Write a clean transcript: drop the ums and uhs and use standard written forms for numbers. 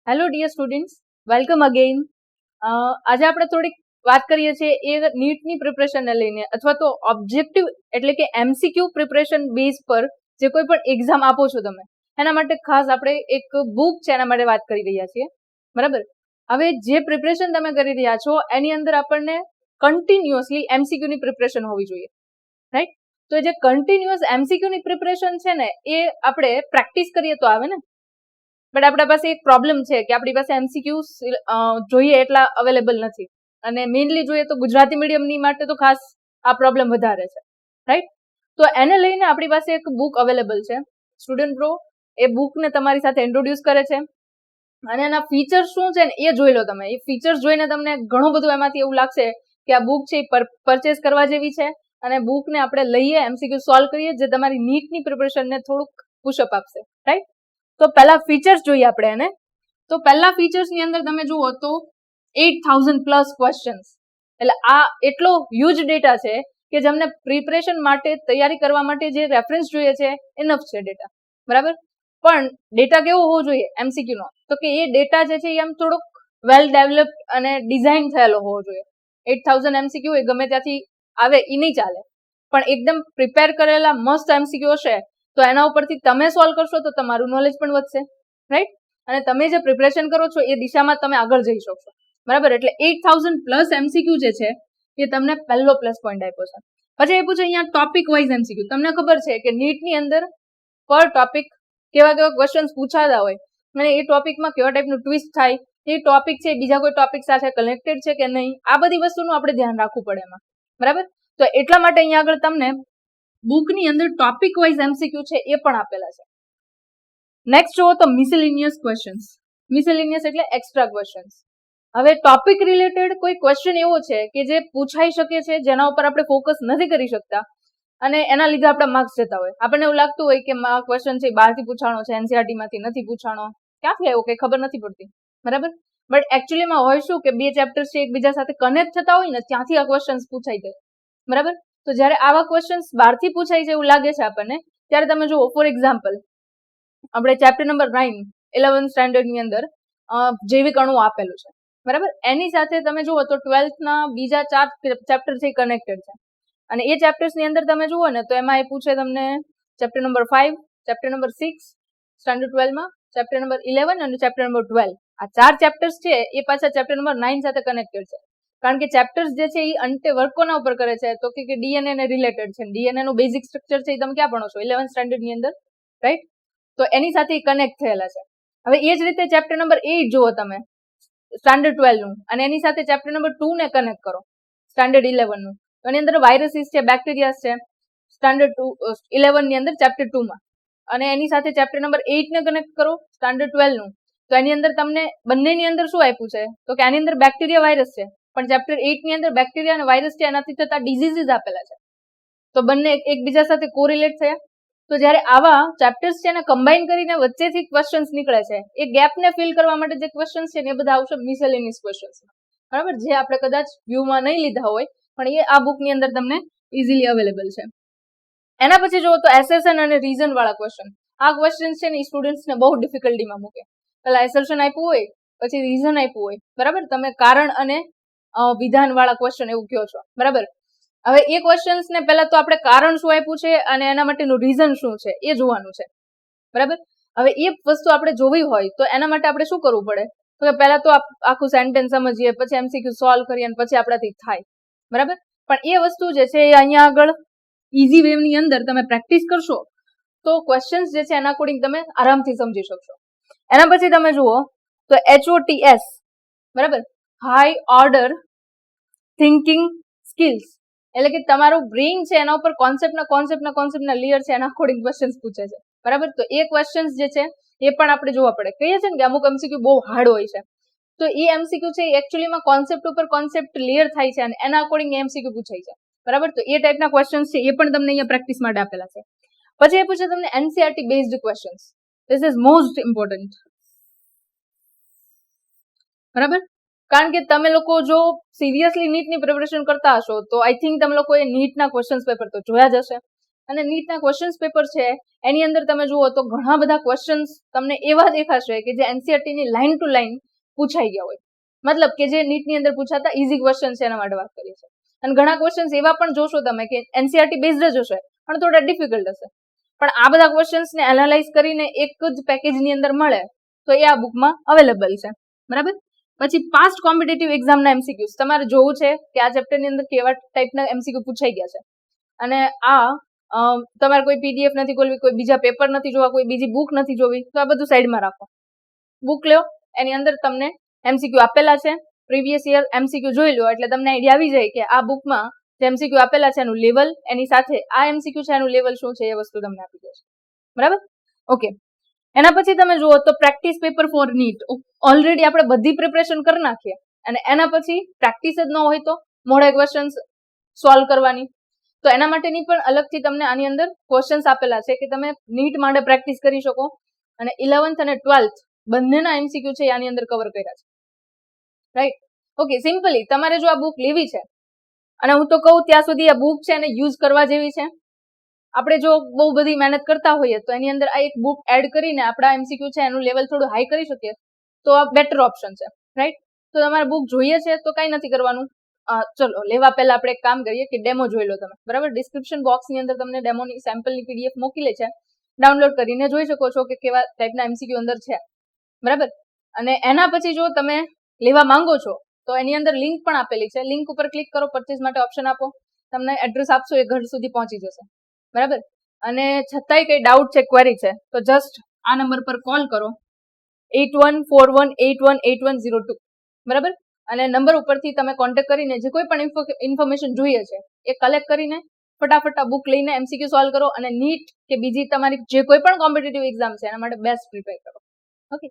Hello dear students, welcome again. આજે આપણે થોડીક વાત કરીએ છીએ એ નીટની પ્રિપરેશનને લઈને, અથવા તો ઓબ્જેક્ટિવ એટલે કે એમસીક્યુ પ્રિપરેશન બેઝ પર જે કોઈ પણ એક્ઝામ આપો છો તમે, એના માટે ખાસ આપણે એક બુક છે એના માટે વાત કરી રહ્યા છીએ. બરાબર. હવે જે પ્રિપરેશન તમે કરી રહ્યા છો એની અંદર આપણને કન્ટિન્યુઅસલી એમસીક્યુની પ્રિપરેશન હોવી જોઈએ, રાઈટ? તો જે કન્ટિન્યુઅસ એમસીક્યુની પ્રિપરેશન છે ને, એ આપણે પ્રેક્ટિસ કરીએ તો આવે ને. બટ આપણા પાસે એક પ્રોબ્લેમ છે કે આપણી પાસે એમસીક્યુ જોઈએ એટલા અવેલેબલ નથી, અને મેઇનલી જોઈએ તો ગુજરાતી મીડિયમની માટે તો ખાસ આ પ્રોબ્લેમ વધારે છે, રાઈટ? તો એને લઈને આપણી પાસે એક બુક અવેલેબલ છે, સ્ટુડન્ટ પ્રો. એ બુકને તમારી સાથે ઇન્ટ્રોડ્યુસ કરે છે, અને એના ફીચર્સ શું છે ને એ જોઈ લો તમે. એ ફીચર્સ જોઈને તમને ઘણું બધું એમાંથી એવું લાગશે કે આ બુક છે એ પરચેસ કરવા જેવી છે, અને બુકને આપણે લઈએ, એમસીક્યુ સોલ્વ કરીએ, જે તમારી નીટની પ્રિપરેશનને થોડુંક પુશઅપ આપશે, રાઈટ? તો પહેલા ફીચર્સ જોઈએ આપણે એને. તો પહેલા ફીચર્સની અંદર તમે જુઓ તો 8000+ ક્વેશ્ચન્સ, એટલે આ એટલો હ્યુજ ડેટા છે કે જેમને પ્રિપરેશન માટે તૈયારી કરવા માટે જે રેફરન્સ જોઈએ છે ઇનફ છે ડેટા, બરાબર. પણ ડેટા કેવો હોવો જોઈએ એમસીક્યુ નો? તો કે એ ડેટા જે છે એ આમ થોડોક વેલ ડેવલપ્ડ અને ડિઝાઇન થયેલો હોવો જોઈએ. 8000 એમસીક્યુ એ ગમે ત્યાંથી આવે એ નહીં ચાલે, પણ એકદમ પ્રિપેર કરેલા મસ્ત એમસીક્યુ હશે તો એના ઉપરથી તમે સોલ્વ કરશો તો તમારું નોલેજ પણ વધશે, રાઈટ? અને તમે જે પ્રિપરેશન કરો છો એ દિશામાં તમે આગળ જઈ શકશો, બરાબર. એટલે 8000+ એમસીક્યુ જે છે એ તમને પહેલો પ્લસ પોઈન્ટ આપ્યો છે. પછી એ પૂછે અહીંયા ટોપિક વાઇઝ એમસીક્યુ. તમને ખબર છે કે નીટની અંદર પર ટોપિક કેવા કેવા ક્વેશ્ચન્સ પૂછાતા હોય, અને એ ટોપિકમાં કેવા ટાઈપનું ટ્વિસ્ટ થાય, એ ટોપિક છે બીજા કોઈ ટોપિક સાથે કનેક્ટેડ છે કે નહીં, આ બધી વસ્તુનું આપણે ધ્યાન રાખવું પડે એમાં, બરાબર. તો એટલા માટે અહીંયા આગળ તમને બુકની અંદર ટોપિક વાઇઝ એમસીક્યુ છે એ પણ આપેલા છે. નેક્સ્ટ જુઓ તો મિસેલેનિયસ ક્વેશ્ચન્સ. મિસેલેનિયસ એટલે એક્સ્ટ્રા ક્વેશ્ચન્સ. હવે ટોપિક રિલેટેડ કોઈ ક્વેશ્ચન એવો છે કે જે પૂછાઈ શકે છે, જેના ઉપર આપણે ફોકસ નથી કરી શકતા, અને એના લીધે આપણા માર્ક્સ જતા હોય. આપણને એવું લાગતું હોય કે આ ક્વેશ્ચન છે બહારથી પૂછાણો છે, એનસીઆરટી માંથી નથી પૂછાણો, ક્યાંથી આવ્યો કઈ ખબર નથી પડતી, બરાબર. બટ એકચ્યુઅલીમાં હોય શું કે બે ચેપ્ટર્સ છે એકબીજા સાથે કનેક્ટ થતા હોય ને, ત્યાંથી આ ક્વેશ્ચન્સ પૂછાઈ જાય, બરાબર. તો જ્યારે આવા ક્વેશ્ચન્સ બહારથી પૂછાય છે એવું લાગે છે આપણને, ત્યારે તમે જુઓ, ફોર એક્ઝામ્પલ આપણે ચેપ્ટર નંબર 9 11th સ્ટેન્ડર્ડની અંદર જૈવિક અણુ આપેલું છે, બરાબર. એની સાથે તમે જુઓ તો 12th ના બીજા 4 ચેપ્ટર છે કનેક્ટેડ છે, અને એ ચેપ્ટર્સની અંદર તમે જુઓ ને તો એમાં એ પૂછે તમને chapter number 5, chapter number 6 standard 12 માં, ચેપ્ટર નંબર 11 અને ચેપ્ટર નંબર 12. આ 4 ચેપ્ટર્સ છે એ પાછા ચેપ્ટર નંબર 9 સાથે કનેક્ટેડ છે, કારણ કે ચેપ્ટર્સ જે છે એ અંતે વર્ક કોના ઉપર કરે છે? તો કે ડીએનએ ને રિલેટેડ છે. ડીએનએ નું બેઝિક સ્ટ્રક્ચર છે એ તમે ક્યાં ભણો છો? 11th સ્ટેન્ડર્ડ ની અંદર, રાઈટ? તો એની સાથે કનેક્ટ થયેલા છે. હવે એ જ રીતે ચેપ્ટર નંબર 8 જુઓ તમે, સ્ટાન્ડર્ડ 12 નું, અને એની સાથે ચેપ્ટર નંબર 2 ને કનેક્ટ કરો, સ્ટાન્ડર્ડ 11 નું. તો એની અંદર વાયરસીસ છે, બેક્ટેરિયાસ છે, સ્ટાન્ડર્ડ 11 ની અંદર ચેપ્ટર 2 માં, અને એની સાથે ચેપ્ટર નંબર 8 ને કનેક્ટ કરો, સ્ટાન્ડર્ડ 12 નું. તો એની અંદર તમને બંનેની અંદર શું આપ્યું છે? તો કે આની અંદર બેક્ટેરિયા વાયરસ છે, પણ ચેપ્ટર 8 ની અંદર બેક્ટેરિયા અને વાયરસ છે એનાથી થતા ડિઝીઝીસ આપેલા છે. તો બંને એકબીજા સાથે કોરિલેટ થયા. તો જ્યારે આવા ચેપ્ટર્સ છે એને કમ્બાઈન કરીને વચ્ચેથી ક્વેશ્ચન્સ નીકળે છે, એ ગેપને ફિલ કરવા માટે જે ક્વેશ્ચન્સ છે ને એ બધા આવશે મિસેલેનિયસ ક્વેશ્ચન્સ, બરાબર, જે આપણે કદાચ વ્યૂમાં નહીં લીધા હોય, પણ એ આ બુકની અંદર તમને ઇઝીલી અવેલેબલ છે. એના પછી જુઓ તો એસેશન અને રીઝન વાળા ક્વેશ્ચન. આ ક્વેશ્ચન છે ને એ સ્ટુડન્ટ્સને બહુ ડિફિકલ્ટીમાં મૂકે. પેલા એસેશન આપ્યું હોય, પછી રીઝન આપ્યું હોય, બરાબર. તમે કારણ અને વિધાન વાળા ક્વેશ્ચન એવું કહો છો, બરાબર. હવે એ ક્વેશ્ચન્સ ને પહેલા તો આપણે કારણ શું આપ્યું છે અને એના માટેનું રીઝન શું છે એ જોવાનું છે, બરાબર. હવે એ વસ્તુ આપણે જોવી હોય તો એના માટે આપણે શું કરવું પડે? તો પહેલા તો આખું સેન્ટેન્સ સમજીએ, પછી એમસીક્યુ સોલ્વ કરીએ, અને પછી આપણાથી થાય, બરાબર. પણ એ વસ્તુ જે છે એ અહીંયા આગળ ઇઝી વે ની અંદર તમે પ્રેક્ટિસ કરશો તો ક્વેશ્ચન્સ જે છે એના અકોર્ડિંગ તમે આરામથી સમજી શકશો. એના પછી તમે જુઓ તો HOTS, બરાબર, હાઈ ઓર્ડર થિંકિંગ સ્કિલ્સ, એટલે કે તમારું બ્રેઇન છે એના ઉપર કોન્સેપ્ટના લેયર છે એના અકોર્ડિંગ ક્વેશ્ચન્સ પૂછે છે, બરાબર. તો એ ક્વેશ્ચન્સ જે છે એ પણ આપણે જોવા પડે. કહીએ છીએ ને કે અમુક એમસીક્યુ બહુ હાર્ડ હોય છે, તો એ એમસીક્યુ છે એકચ્યુઅલીમાં કોન્સેપ્ટ ઉપર કોન્સેપ્ટ લેયર થાય છે, અને એના અકોર્ડિંગ એમસીક્યુ પૂછાય છે, બરાબર. તો એ ટાઈપના ક્વેશ્ચન્સ છે એ પણ તમને અહીંયા પ્રેક્ટિસ માટે આપેલા છે. પછી એ પૂછે તમને NCERT based questions. This is most important, બરાબર. કારણ કે તમે લોકો જો સિરિયસલી નીટની પ્રિપરેશન કરતા હશો તો આઈ થિંક તમે લોકોએ નીટના ક્વેશ્ચન્સ પેપર તો જોયા જ હશે, અને નીટના ક્વેશ્ચન્સ પેપર છે એની અંદર તમે જુઓ તો ઘણા બધા ક્વેશ્ચન્સ તમને એવા દેખાશે કે જે એનસીઆરટી ની લાઈન ટુ લાઈન પૂછાઈ ગયા હોય, મતલબ કે જે નીટની અંદર પૂછાતા ઈઝી ક્વેશ્ચન છે એના માટે વાત કરીએ છીએ. અને ઘણા ક્વેશ્ચન્સ એવા પણ જોશો તમે કે એનસીઆરટી બેઝડ જ હશે પણ થોડા ડિફિકલ્ટ હશે, પણ આ બધા ક્વેશ્ચન્સને એનાલાઇઝ કરીને એક જ પેકેજની અંદર મળે તો એ આ બુકમાં અવેલેબલ છે. બરાબર. પછી પાસ્ટ કોમ્પિટિટિવ એક્ઝામના એમસીક્યુઝ તમારે જોવું છે કે આ ચેપ્ટરની અંદર કેવા ટાઈપના એમસીક્યુ પૂછાઈ ગયા છે. અને આ તમારે કોઈ પીડીએફ નથી ખોલવી, કોઈ બીજા પેપર નથી જોવા, કોઈ બીજી બુક નથી જોવી, તો આ બધું સાઈડમાં રાખો. બુક લ્યો, એની અંદર તમને એમસીક્યુ આપેલા છે, પ્રીવિયસ યર એમસીક્યુ જોઈ લો એટલે તમને આઈડિયા આવી જાય કે આ બુકમાં જે એમસીક્યુ આપેલા છે એનું લેવલ, એની સાથે આ એમસીક્યુ છે એનું લેવલ શું છે એ વસ્તુ તમને આપી દે છે. બરાબર. ઓકે. એના પછી તમે જુઓ તો practice paper for NEET. Already આપણે બધી પ્રિપરેશન કરી નાખીએ અને એના પછી પ્રેક્ટિસ જ ન હોય તો મોડે ક્વેશ્ચન્સ સોલ્વ કરવાની, તો એના માટેની પણ અલગથી તમને આની અંદર ક્વેશ્ચન્સ આપેલા છે કે તમે નીટ માટે પ્રેક્ટિસ કરી શકો. અને 11th અને 12th બંનેના એમસીક્યુ છે આની અંદર કવર કર્યા છે. રાઈટ. ઓકે. સિમ્પલી તમારે જો આ બુક લેવી છે, અને હું તો કહું ત્યાં સુધી આ બુક છે એને યુઝ કરવા જેવી છે. આપણે જો બહુ બધી મહેનત કરતા હોઈએ તો એની અંદર આ એક બુક એડ કરીને આપણા એમસીક્યુ છે એનું લેવલ થોડું હાઈ કરી શકીએ તો આ બેટર ઓપ્શન છે. રાઈટ. તો તમારે બુક જોઈએ છે તો કંઈ નથી કરવાનું, ચલો લેવા પહેલા આપણે એક કામ કરીએ કે ડેમો જોઈ લો તમે. બરાબર. ડિસ્ક્રિપ્શન બોક્સની અંદર તમને ડેમોની સેમ્પલની પીડીએફ મોકલે છે, ડાઉનલોડ કરીને જોઈ શકો છો કે કેવા ટાઈપના એમસીક્યુ અંદર છે. બરાબર. અને એના પછી જો તમે લેવા માંગો છો તો એની અંદર લિંક પણ આપેલી છે, લિંક ઉપર ક્લિક કરો, પરચેસ માટે ઓપ્શન આપો, તમને એડ્રેસ આપશો એ ઘર સુધી પહોંચી જશે. બરાબર. અને છતાંય કઈ ડાઉટ છે, ક્વેરી છે તો જસ્ટ આ નંબર પર કોલ કરો 8141818102. બરાબર. અને નંબર ઉપરથી તમે કોન્ટેક્ટ કરીને જે કોઈ પણ ઇન્ફોર્મેશન જોઈએ છે એ કલેક્ટ કરીને ફટાફટ આ બુક લઈને એમસીક્યુ સોલ્વ કરો અને નીટ કે બીજી તમારી જે કોઈ પણ કોમ્પિટિટિવ એક્ઝામ છે એના માટે બેસ્ટ પ્રિપેર કરો. ઓકે.